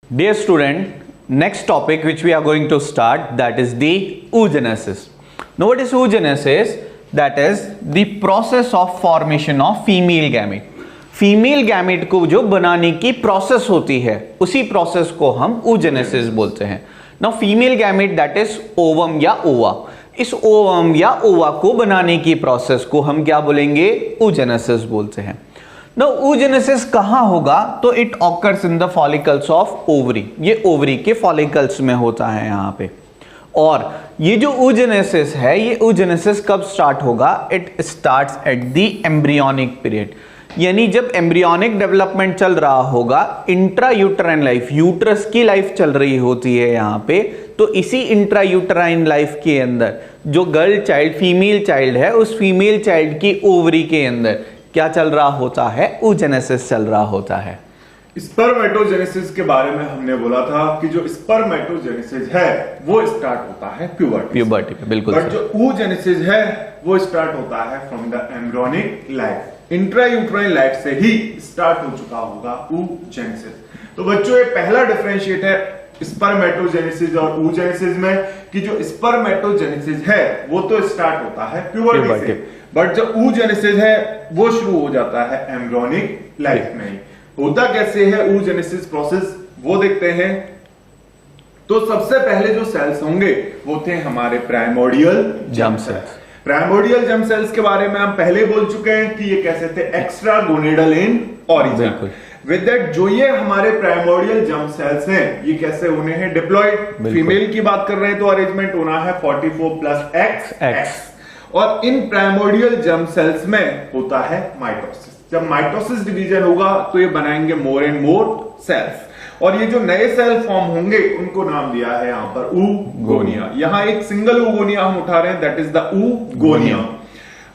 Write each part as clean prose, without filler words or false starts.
Dear student, next topic which we are going to start, that is the oogenesis. Now what is oogenesis? That is the process of formation of female gamete. Female gamete को जो बनाने की process होती है उसी process को हम oogenesis बोलते हैं. Now female gamete that is ovum या ओवा. इस ओवम या ओवा को बनाने की प्रोसेस को हम क्या बोलेंगे? oogenesis बोलते हैं. नाउ oogenesis कहां होगा? तो it occurs in the follicles of ovary. ये ओवरी के फॉलिकल्स में होता है यहां पे. और ये जो oogenesis है, ये oogenesis कब स्टार्ट होगा? It starts at the embryonic period. यानी जब एम्ब्रियोनिक डेवलपमेंट चल रहा होगा, इंट्रा यूटराइन लाइफ, यूट्रस की लाइफ चल रही होती है यहाँ पे, तो इसी इंट्रा यूटराइन लाइफ के अंदर जो गर्ल चाइल्ड, फीमेल चाइल्ड है, उस फीमेल चाइल्ड की ओवरी के अंदर क्या चल रहा होता है? oogenesis चल रहा होता है. स्पर्मेटोजेनेसिस के बारे में हमने बोला था कि जो स्पर्मेटोजेनेसिस है वो स्टार्ट होता है प्यूबर्टी पे. बिल्कुल. बट जो oogenesis है वो स्टार्ट होता है from the embryonic life. Intrauterine life से ही स्टार्ट हो चुका होगा oogenesis. तो बच्चों ये पहला डिफरेंशिएट है स्पर्मेटोजेनेसिस और oogenesis में कि जो स्पर्मेटोजेनेसिस है वो तो स्टार्ट होता है प्यूबर्टी से, बट जो oogenesis है वो शुरू हो जाता है एम्ब्रियोनिक लाइफ में ही. होता कैसे है oogenesis प्रोसेस वो देखते हैं. तो सबसे पहले जो सेल्स होंगे वो थे हमारे primordial germ cells. Primordial germ cells के बारे में हम पहले बोल चुके हैं कि ये कैसे थे? Extra gonadal in origin. With that जो ये हमारे प्राइमोर्डियल जर्म सेल्स हैं ये कैसे होने हैं? डिप्लॉयड. फीमेल की बात कर रहे हैं तो अरेंजमेंट होना है 44 प्लस एक्स. और इन प्राइमोर्डियल जर्म सेल्स में होता है माइटोसिस. जब माइटोसिस डिवीजन होगा तो ये बनाएंगे मोर एंड मोर सेल्स. और ये जो नए सेल फॉर्म होंगे उनको नाम दिया है यहां पर oogonia. यहां एक सिंगल oogonia हम उठा रहे हैं, दैट इज द oogonia.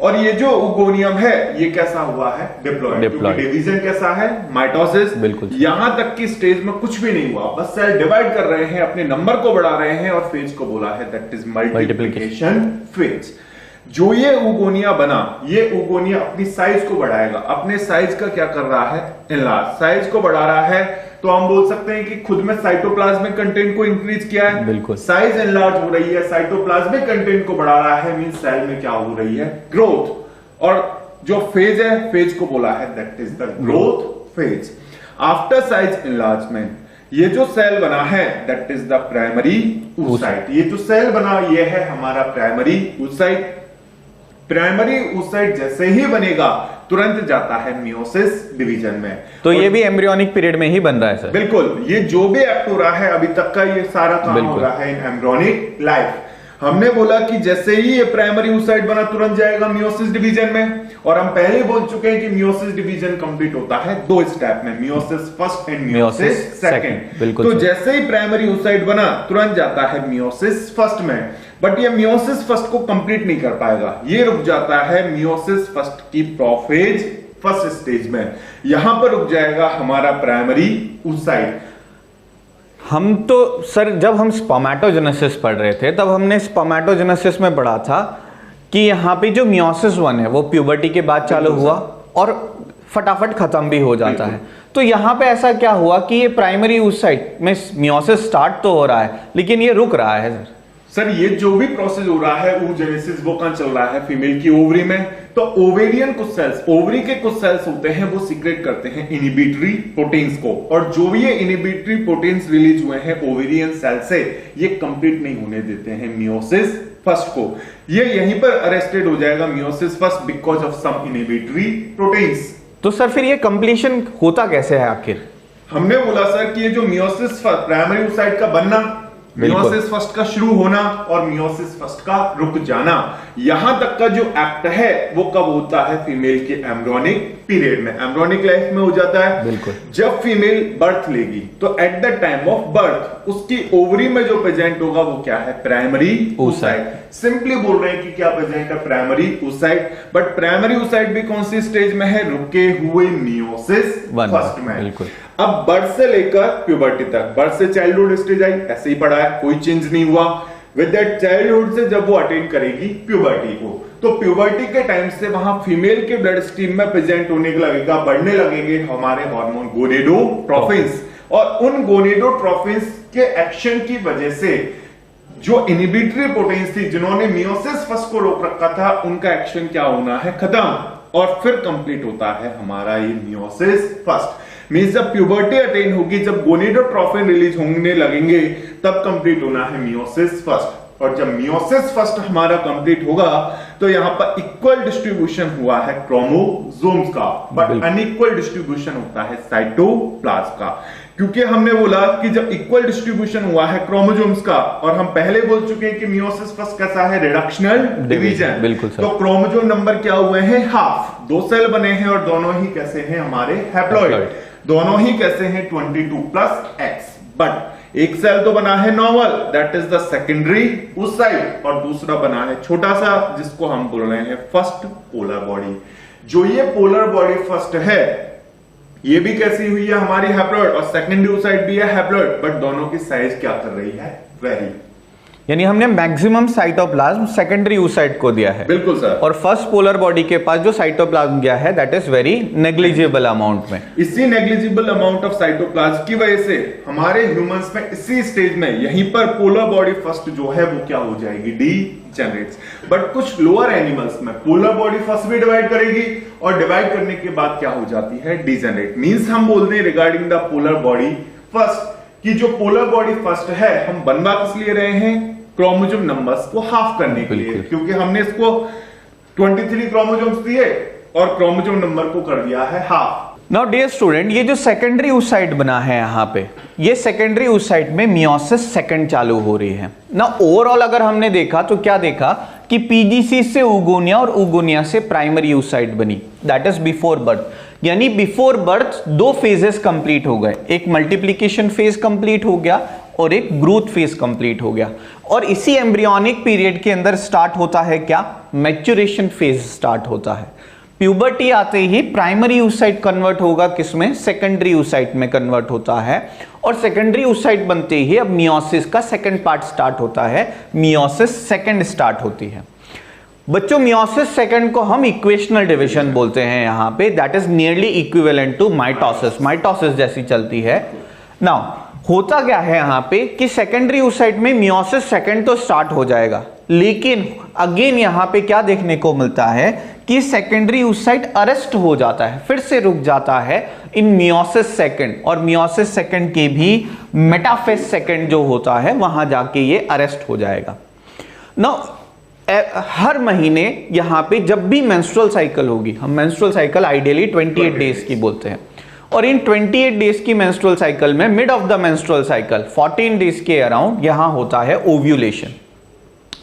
और ये जो oogonia है ये कैसा हुआ है? डिप्लॉयड. क्योंकि डिवीजन कैसा है? माइटोसिस. यहां तक की स्टेज में कुछ भी नहीं हुआ, बस सेल डिवाइड कर रहे हैं, अपने नंबर को बढ़ा रहे हैं और फेज को बोला है दैट इज मल्टीप्लिकेशन फेज. जो ये oogonia बना, ये oogonia अपनी साइज को बढ़ाएगा. अपने साइज का क्या कर रहा है? एनलार्ज. साइज को बढ़ा रहा है तो हम बोल सकते हैं कि खुद में साइटोप्लाज्मिक कंटेंट को इंक्रीज किया है. बिल्कुल. साइज एनलार्ज हो रही है, साइटोप्लाज्मिक कंटेंट को बढ़ा रहा है, मींस सेल में क्या हो रही है? ग्रोथ. और जो फेज है, फेज को बोला है that is the growth phase. After size enlargement ये जो सेल बना है that is the primary oocyte. ये जो सेल बना ये है हमारा प्राइमरी oocyte. प्राइमरी oocyte जैसे ही बनेगा तुरंत जाता है मियोसिस डिवीजन में. तो ये भी एम्ब्रियोनिक पीरियड में ही बन रहा है सर. बिल्कुल. ये जो भी एक्ट हो रहा है अभी तक का ये सारा काम हो रहा है इन एम्ब्रियोनिक लाइफ. हमने बोला कि जैसे ही ये प्राइमरी oocyte बना तुरंत जाएगा मियोसिस डिवीजन में. और हम पहले ही बोल चुके हैं कि मियोसिस डिवीजन कंप्लीट होता है 2 स्टेप में, meiosis first and meiosis second. तो जैसे ही प्राइमरी oocyte बना तुरंत जाता है मियोसिस फर्स्ट में. बट ये मियोसिस फर्स्ट को कंप्लीट नहीं कर पाएगा, ये रुक जाता है मियोसिस फर्स्ट की प्रोफेज फर्स्ट स्टेज में. यहां पर रुक जाएगा हमारा प्राइमरी oocyte. हम तो सर जब हम स्पर्मेटोजेनेसिस पढ़ रहे थे तब हमने स्पर्मेटोजेनेसिस में पढ़ा था कि यहाँ पे जो मियोसिस 1 है वो प्यूबर्टी के बाद चालू हुआ और फटाफट खत्म भी हो जाता है. तो यहाँ पे ऐसा क्या हुआ कि ये प्राइमरी oocyte में मियोसिस स्टार्ट तो हो रहा है लेकिन ये रुक रहा है सर. ये जो भी प्रोसेस हो रहा है oogenesis वो कहां चल रहा है? फीमेल की ओवरी में. तो ओवेरियन कुछ सेल्स, ओवरी के कुछ सेल्स होते हैं वो सीक्रेट करते हैं इनिबिटरी प्रोटीन्स को. और जो भी ये इनिबिटरी प्रोटीन्स रिलीज हुए हैं ओवेरियन सेल से ये कंप्लीट नहीं होने देते हैं मियोसिस फर्स्ट को. ये यहीं पर अरेस्टेड हो जाएगा meiosis first because of some inhibitory proteins. तो सर फिर ये कंप्लीशन होता कैसे है आखिर? हमने बोला सर कि ये जो मियोसिस फर्स्ट प्राइमरी oocyte का बनना, मियोसिस फर्स्ट का शुरू होना और मियोसिस फर्स्ट का रुक जाना, यहां तक का जो एक्ट है वो कब होता है? फीमेल के एम्ब्रियोनिक पीरियड में, एम्ब्रियोनिक लाइफ में हो जाता है. बिल्कुल. जब फीमेल बर्थ लेगी तो at the time of birth उसकी ओवरी में जो प्रेजेंट होगा वो क्या है? Primary oocyte. सिंपली बोल रहे हैं कि क्या प्रेजेंट है? Primary oocyte. But primary oocyte भी कौन सी स्टेज में है? रुके हुए मियोसिस फर्स्ट में. बिल्कुल. अब बर्थ से लेकर प्यूबर्टी तक, बर्थ से चाइल्डहुड स्टेज आई, ऐसे ही पढ़ा है, कोई चेंज नहीं हुआ. विद दैट चाइल्डहुड से जब वो अटेन करेगी प्यूबर्टी को, तो प्यूबर्टी के टाइम से वहां फीमेल के ब्लड स्ट्रीम में प्रेजेंट होने लगेगा, बढ़ने लगेंगे हमारे हार्मोन गोनेडोट्रोफिन्स. और उन गोनेडोट्रोफिन्स के एक्शन की वजह से जो इनहिबिटरी प्रोटीन्स थी जिन्होंने मियोसिस फर्स्ट को रोक रखा था, उनका एक्शन क्या होना है, खत्म, और फिर कंप्लीट होता है हमारा ये मियोसिस फर्स्ट। मींस जब प्यूबर्टी अटेन होगी, जब गोनेडोट्रोफिन रिलीज होने लगेंगे, तब कंप्लीट होना है मियोसिस फर्स्ट। और जब मियोसिस फर्स्ट हमारा कंप्लीट होगा तो यहां पर इक्वल डिस्ट्रीब्यूशन हुआ है क्रोमोसोम्स का, बट अनइक्वल डिस्ट्रीब्यूशन होता है साइटोप्लाज्म का। क्योंकि हमने बोला कि जब इक्वल डिस्ट्रीब्यूशन हुआ है क्रोमोसोम्स का, और हम पहले बोल चुके हैं कि मियोसिस फर्स्ट कैसा है, रिडक्शनल डिवीजन, बिल्कुल सर। तो क्रोमोसोम नंबर क्या हुए हैं, हाफ, 2 सेल बने हैं और दोनों ही कैसे हैं हमारे हैप्लॉइड, दोनों ही कैसे हैं 22+X। बट एक सेल तो बना है normal, that is the secondary oocyte, और दूसरा बना है छोटा सा जिसको हम बोल रहे हैं फर्स्ट पोलर बॉडी। जो ये पोलर बॉडी फर्स्ट है, ये भी कैसी हुई है हमारी हैप्लॉइड, और सेकेंडरी oocyte भी है हैप्लॉइड, बट दोनों की साइज क्या कर रही है, वेरी। यानी हमने मैक्सिमम साइटोप्लाज्म सेकेंडरी oocyte को दिया है। बिल्कुल सर। और फर्स्ट पोलर बॉडी के पास जो साइटोप्लाज्म गया है that is very negligible amount में। इसी नेग्लिजिबल अमाउंट ऑफ साइटोप्लाज्म की वजह से हमारे ह्यूमंस में इसी स्टेज में यहीं पर पोलर बॉडी फर्स्ट जो है वो क्या हो जाएगी, डीजेनरेट्स। बट कुछ लोअर एनिमल्स में पोलर बॉडी फर्स्ट भी डिवाइड करेगी, और डिवाइड करने के बाद क्या हो जाती है, डीजेनरेट। मींस हम बोलते हैं regarding the polar body first कि जो पोलर बॉडी फर्स्ट है, हम बनवा किस लिए रहे हैं, क्रोमोसोम नंबर्स को हाफ करने के लिए, क्योंकि हमने इसको 23 क्रोमोसोम्स दिए और क्रोमोसोम नंबर को कर दिया है हाफ। नाउ डियर स्टूडेंट, ये जो सेकेंडरी oocyte बना है यहाँ पे, ये सेकेंडरी oocyte में मियोसिस सेकंड चालू हो रही है ना। ओवरऑल अगर हमने देखा तो क्या देखा कि पीजीसी से oogonia और oogonia से प्राइमरी oocyte बनी, दैट इज बिफोर बर्थ। यानी बिफोर बर्थ 2 फेजेस कंप्लीट हो गए, एक मल्टीप्लीकेशन फेज कंप्लीट हो गया और एक ग्रोथ फेज कंप्लीट हो गया। और इसी एम्ब्रियोनिक पीरियड के अंदर स्टार्ट होता है क्या, मैच्योरेशन फेज स्टार्ट होता है। प्यूबर्टी आते ही प्राइमरी oocyte कन्वर्ट होगा किसमें, सेकेंडरी oocyte में कन्वर्ट होता है, और सेकेंडरी oocyte बनते ही अब मियोसिस का सेकंड पार्ट स्टार्ट होता है, मियोसिस सेकंड स्टार्ट होती है। बच्चों मियोसिस सेकंड को हम इक्वेशनल डिवीजन बोलते हैं यहाँ पे, that is nearly equivalent to mitosis, mitosis जैसी चलती है। नाउ होता क्या है यहाँ पे कि सेकेंडरी oocyte में मियोसिस सेकंड तो स्टार्ट हो जाएगा, लेकिन अगेन यहाँ पे क्या देखने को मिलता है कि सेकेंडरी oocyte अरेस्ट हो जाता है, फिर से रुक जाता है इन मियोसिस सेकंड, और मियोसिस सेकंड के भी मेटाफेज सेकंड जो होता है वहां जाके ये अरेस्ट हो जाएगा। नाउ हर महीने यहाँ पे जब भी मेंस्ट्रुअल साइकिल होगी, हम मेंस्ट्रुअल साइकिल आइडियली 28 डेज की बोलते हैं, और इन 28 डेज की मेंस्ट्रुअल साइकिल में mid of the menstrual cycle 14 days के अराउंड यहां होता है ओव्यूलेशन।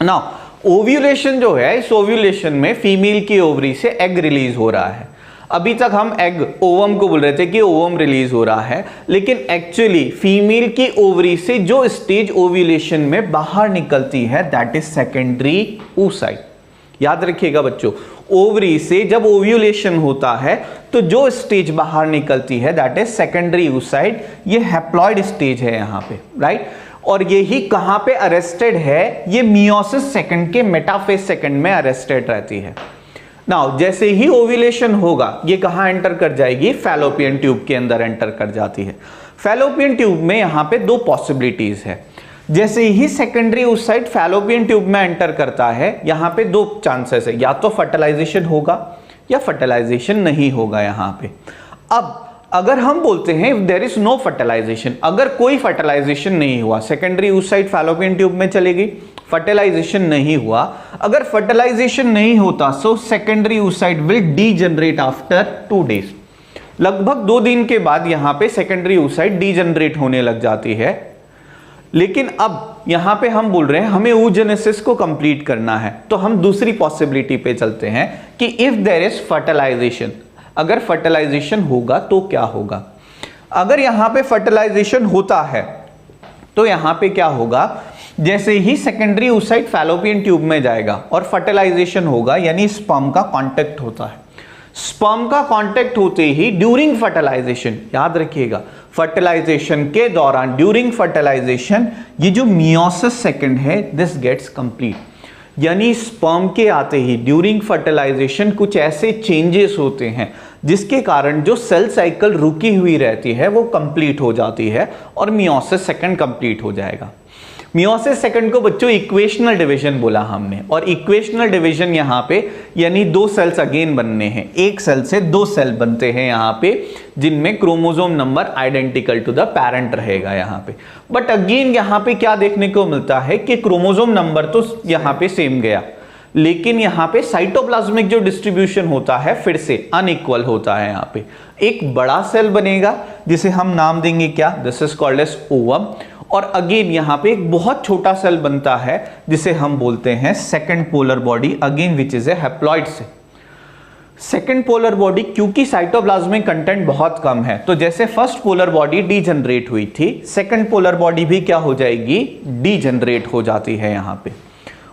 नाउ ओव्यूलेशन जो है, इस ओव्यूलेशन में फीमेल की ओवरी से एग रिलीज हो रहा है। अभी तक हम एग ओवम को बोल रहे थे कि ओवम रिलीज हो रहा है, लेकिन एक्चुअली फीमेल की ओवरी से जो स्टेज ओव्यूलेशन में बाहर निकलती है दैट इज सेकेंडरी oocyte। याद रखिएगा बच्चों, ओवरी से जब ओव्यूलेशन होता है तो जो स्टेज बाहर निकलती है दैट इज सेकेंडरी oocyte। ये हैप्लॉइड स्टेज है यहाँ पे, राइट। और यही कहां पे अरेस्टेड है, ये मियोसिस सेकंड के मेटाफेज सेकंड में अरेस्टेड रहती है। नाउ जैसे ही ओव्यूलेशन होगा ये कहां एंटर कर जाएगी, फैलोपियन ट्यूब के अंदर एंटर कर जाती है। फैलोपियन ट्यूब में यहां पे 2 पॉसिबिलिटीज है। जैसे ही सेकेंडरी oocyte फैलोपियन ट्यूब में एंटर करता है, यहां पे 2 चांसेस है, या तो फर्टिलाइजेशन होगा या फर्टिलाइजेशन नहीं होगा यहां पे। अब अगर हम बोलते हैं if there is no fertilization, अगर कोई फर्टिलाइजेशन नहीं हुआ, सेकेंडरी oocyte फैलोपियन ट्यूब में चली गई, फर्टिलाइजेशन नहीं हुआ, अगर फर्टिलाइजेशन नहीं होता so secondary oocyte will degenerate after 2 days. लगभग 2 दिन के बाद यहां पे सेकेंडरी oocyte डीजनरेट होने लग जाती है। लेकिन अब यहां पे हम बोल रहे हैं हमें oogenesis को कंप्लीट करना है, तो हम दूसरी पॉसिबिलिटी पे चलते हैं कि इफ देयर इज फर्टिलाइजेशन, अगर फर्टिलाइजेशन होगा तो क्या होगा। अगर यहां पे फर्टिलाइजेशन होता है तो यहां पे क्या होगा, जैसे ही सेकेंडरी oocyte फैलोपियन ट्यूब में जाएगा और फर्टिलाइजेशन होगा, यानी स्पर्म का कांटेक्ट होता है। स्पर्म का कांटेक्ट होते ही ड्यूरिंग फर्टिलाइजेशन, याद रखिएगा फर्टिलाइजेशन के दौरान, ड्यूरिंग फर्टिलाइजेशन ये जो मियोसिस सेकंड है दिस गेट्स कंप्लीट। यानी स्पर्म के आते ही ड्यूरिंग फर्टिलाइजेशन कुछ ऐसे चेंजेस होते हैं जिसके कारण जो सेल साइकिल रुकी हुई रहती है वो कंप्लीट हो जाती है और मियोसिस सेकंड कंप्लीट हो जाएगा। मियोसिस सेकंड को बच्चों इक्वेशनल डिवीजन बोला हमने, और इक्वेशनल डिवीजन यहाँ पे यानी दो सेल्स अगेन बनने हैं, एक सेल से दो सेल बनते हैं यहाँ पे, जिनमें chromosome number identical to the parent रहेगा यहाँ पे। बट अगेन यहाँ पे क्या देखने को मिलता है कि क्रोमोसोम नंबर तो यहाँ पे सेम गया, लेकिन यहाँ पे साइटोप्लाज्मिक जो डिस्ट्रीब्यूशन होता है फिर से अनइक्वल होता है। यहाँ पे एक बड़ा सेल बनेगा जिसे हम नाम देंगे क्या, this is called as ovum, और अगेन यहाँ पे एक बहुत छोटा सेल बनता है जिसे हम बोलते हैं second polar body, again which is a haploid cell. Second polar body क्योंकि साइटोप्लाज्मिक कंटेंट बहुत कम है, तो जैसे फर्स्ट पोलर बॉडी डीजनरेट हुई थी, सेकंड पोलर बॉडी भी क्या हो जाएगी, डीजनरेट हो जाती है यहाँ पे।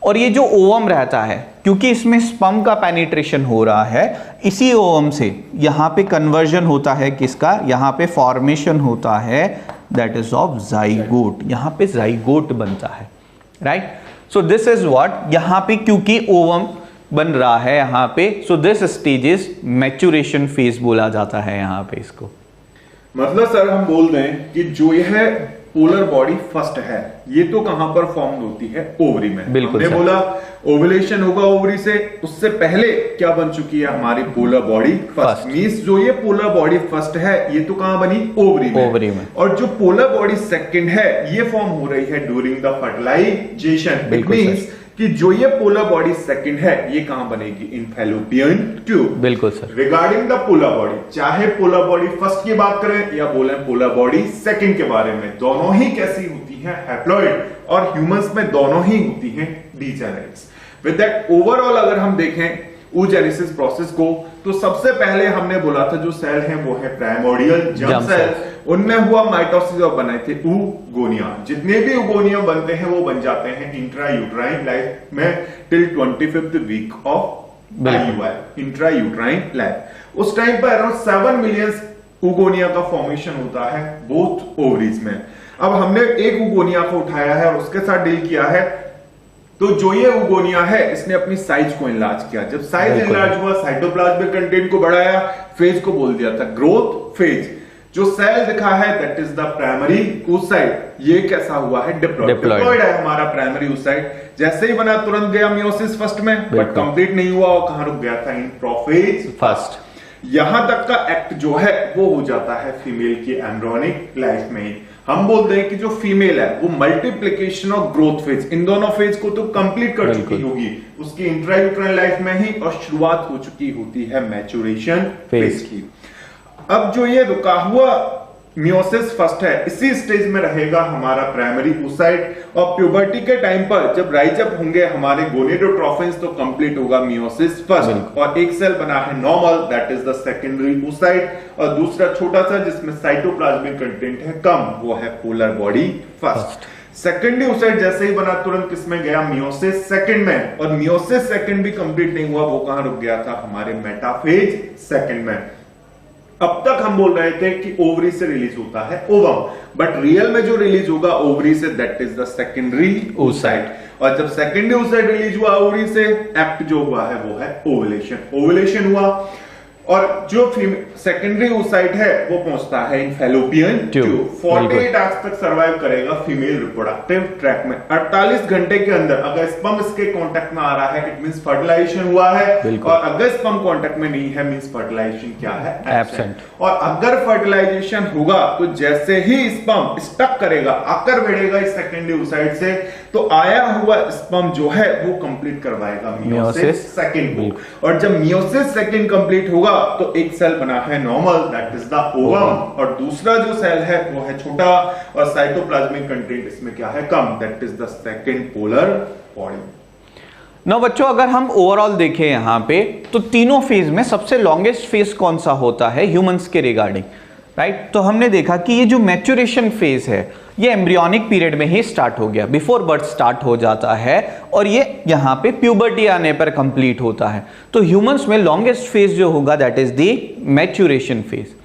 और ये जो ओवम रहता है, क्योंकि इसमें स्पर्म का पेनिट्रेशन हो रहा है, इसी ओवम से यहाँ पे कन्वर्जन होता है किसका, यहाँ पे फॉर्मेशन होता है दैट इज ऑफ जाइगोट, यहाँ पे जाइगोट बनता है, right. So this is what, यहाँ पे क्योंकि ओवम बन रहा है यहाँ पे, so this stage is maturation phase बोला जाता है यहाँ पे इसको। मतलब सर हम बोल दें कि जो यह पोलर बॉडी फर्स्ट है, ये तो कहां पर फॉर्म होती है, ओवरी में। बिल्कुल हमने बोला ओवुलेशन होगा ओवरी से, उससे पहले क्या बन चुकी है हमारी पोलर बॉडी फर्स्ट। मींस जो ये पोलर बॉडी फर्स्ट है ये तो कहां बनी, ओवरी में। और जो पोलर बॉडी सेकंड है ये फॉर्म हो रही है during the fertilization. It means कि जो ये पोलर बॉडी सेकंड है ये कहां बनेगी, इन फैलोपियन ट्यूब। बिल्कुल sir. Regarding the polar body, चाहे पोलर बॉडी फर्स्ट की बात करें या बोले पोलर बॉडी सेकंड के बारे में, दोनों ही कैसी होती हैं, हैप्लॉइड, और ह्यूमंस में दोनों ही होती हैं डीजेनेरेट्स। विद दैट ओवरऑल अगर हम देखें oogenesis प्रोसेस को, तो सबसे पहले हमने बोला था जो सेल है वो है प्राइमोर्डियल जर्म सेल, उनमें हुआ माइटोसिस और बने थे oogonia। जितने भी oogonia बनते हैं वो बन जाते हैं इंट्रायूट्राइन लाइफ में till 25th week of IUI, intrauterine life. उस टाइम पर अराउंड 7 मिलियन oogonia का फॉर्मेशन होता है बोथ ओवरीज में। अब हमने एक oogonia को उठाया है और उसके साथ डील किया है, तो जो ये oogonia है इसने अपनी साइज को इनलार्ज किया। जब साइज इनलार्ज हुआ, साइटोप्लाज्मिक कंटेंट को बढ़ाया, फेज को बोल दिया था ग्रोथ फेज। जो सेल दिखा है that is the primary oocyte, ये कैसा हुआ है, डिप्लॉयड है हमारा प्राइमरी oocyte। जैसे ही बना तुरंत गया मियोसिस फर्स्ट में, बट कंप्लीट नहीं हुआ और कहां रुक गया था, इन प्रोफेज फर्स्ट। यहां तक का एक्ट जो है वो हो जाता है फीमेल की एम्ब्रियोनिक लाइफ में ही। हम बोलते हैं कि जो फीमेल है वो मल्टीप्लिकेशन और ग्रोथ फेज, इन दोनों फेज को तो कंप्लीट कर चुकी होगी उसकी इंट्रायूट्राइन लाइफ में ही, और शुरुआत हो चुकी होती है मैच्योरेशन फेज की। अब जो ये रुका हुआ मियोसिस फर्स्ट है, इसी स्टेज में रहेगा हमारा प्राइमरी oocyte, और प्यूबर्टी के टाइम पर जब राइज अप होंगे हमारे गोनेडोट्रोफिन्स तो कंप्लीट होगा मियोसिस फर्स्ट, और एक सेल बना है normal that is the secondary oocyte, और दूसरा छोटा सा जिसमें साइटोप्लाज्मिक कंटेंट है कम, वो है polar body first. Secondary oocyte जैसे ही बना तुरंत किसमें गया, मियोसिस सेकंड में, और मियोसिस सेकंड भी कंप्लीट नहीं हुआ, वो कहां रुक गया था, हमारे मेटाफेज सेकंड में। अब तक हम बोल रहे थे कि ओवरी से रिलीज होता है ओवम, बट रियल में जो रिलीज होगा ovary say that is the secondary oocyte। और जब सेकेंडरी oocyte रिलीज हुआ ओवरी से, एक्ट जो हुआ है वो है ओवुलेशन। ओवुलेशन हुआ और जो सेकेंडरी oocyte है वो पहुंचता है इन फैलोपियन ट्यूब। 48 आवर्स तक सरवाइव करेगा फीमेल रिप्रोडक्टिव ट्रैक में। 48 घंटे के अंदर अगर स्पर्म इसके कांटेक्ट में आ रहा है इट मींस फर्टिलाइजेशन हुआ है, और अगर स्पर्म कांटेक्ट में नहीं है मींस फर्टिलाइजेशन क्या है, एब्सेंट। और अगर फर्टिलाइजेशन होगा तो जैसे ही स्पर्म स्टक करेगा, आकर बढ़ेगा इस सेकेंडरी oocyte से, तो आया हुआ स्पर्म जो है वो कंप्लीट करवाएगा मियोसिस सेकंड को। और जब मियोसिस सेकंड कंप्लीट होगा तो एक सेल बना है normal that is the ovum, और दूसरा जो सेल है वो है छोटा, और साइटोप्लाज्मिक कंटेंट इसमें क्या है, come, that is the second polar body. No बच्चों, अगर हम ओवरऑल देखें यहाँ पे तो तीनों फेज में सबसे लॉन्गेस्ट फेज कौन सा होता है ह्यूमंस के रिगार्डिंग, राइट। तो हमने देखा कि ये जो मैच्योरेशन फेज है ये एम्ब्रियोनिक पीरियड में ही स्टार्ट हो गया, बिफोर बर्थ स्टार्ट हो जाता है, और ये यहाँ पे प्यूबर्टी आने पर कंप्लीट होता है। तो ह्यूमंस में लॉन्गेस्ट फेज जो होगा that is the maturation phase.